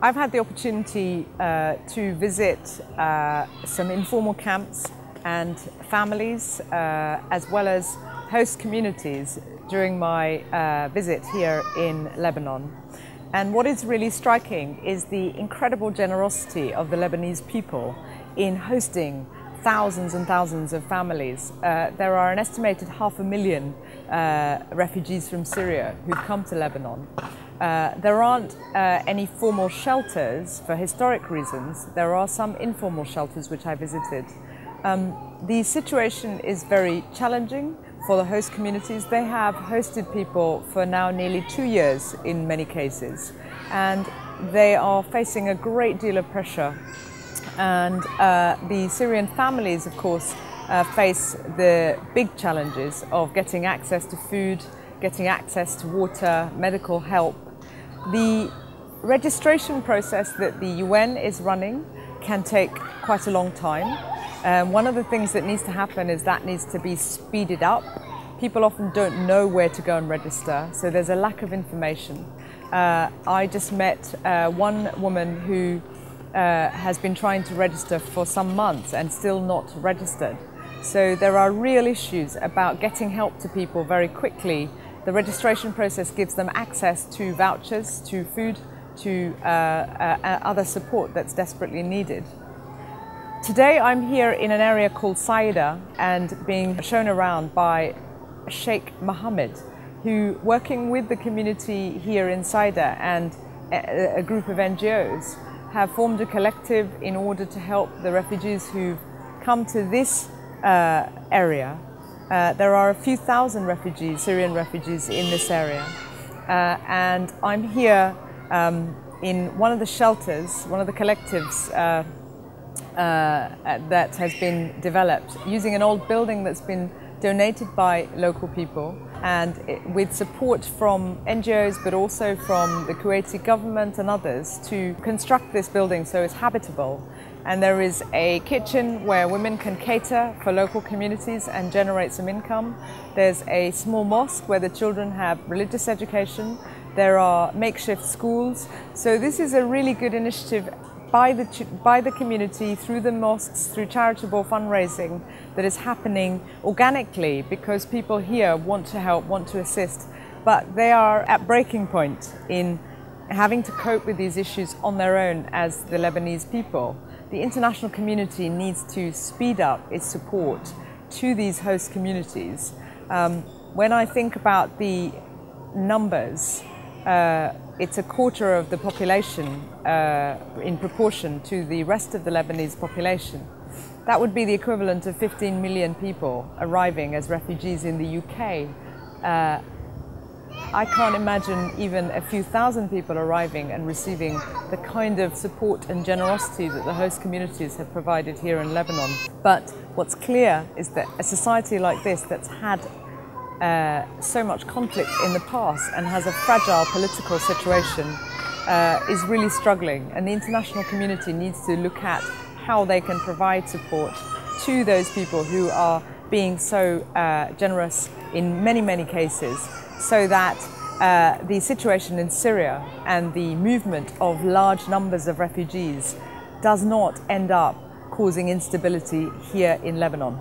I've had the opportunity to visit some informal camps and families as well as host communities during my visit here in Lebanon. And what is really striking is the incredible generosity of the Lebanese people in hosting thousands and thousands of families. There are an estimated 500,000 refugees from Syria who've come to Lebanon. There aren't any formal shelters for historic reasons. There are some informal shelters which I visited. The situation is very challenging for the host communities. They have hosted people for now nearly 2 years in many cases, and they are facing a great deal of pressure. And the Syrian families, of course, face the big challenges of getting access to food, getting access to water, medical help. The registration process that the UN is running can take quite a long time. One of the things that needs to happen is that needs to be speeded up. People often don't know where to go and register, so there's a lack of information. I just met one woman who has been trying to register for some months and still not registered. So there are real issues about getting help to people very quickly. The registration process gives them access to vouchers, to food, to other support that's desperately needed. Today I'm here in an area called Saida and being shown around by Sheikh Mohammed, who, working with the community here in Saida and a group of NGOs, have formed a collective in order to help the refugees who've come to this area. There are a few thousand refugees, Syrian refugees, in this area. And I'm here in one of the shelters, one of the collectives that has been developed using an old building that's been donated by local people, and with support from NGOs but also from the Kuwaiti government and others to construct this building so it's habitable. And there is a kitchen where women can cater for local communities and generate some income. There's a small mosque where the children have religious education. There are makeshift schools. So this is a really good initiative by the community, through the mosques, through charitable fundraising that is happening organically, because people here want to help, want to assist, but they are at breaking point in having to cope with these issues on their own as the Lebanese people. The international community needs to speed up its support to these host communities. When I think about the numbers, it's a quarter of the population in proportion to the rest of the Lebanese population. That would be the equivalent of 15 million people arriving as refugees in the UK. I can't imagine even a few thousand people arriving and receiving the kind of support and generosity that the host communities have provided here in Lebanon. But what's clear is that a society like this that's had so much conflict in the past and has a fragile political situation is really struggling, and the international community needs to look at how they can provide support to those people who are being so generous in many cases, so that the situation in Syria and the movement of large numbers of refugees does not end up causing instability here in Lebanon.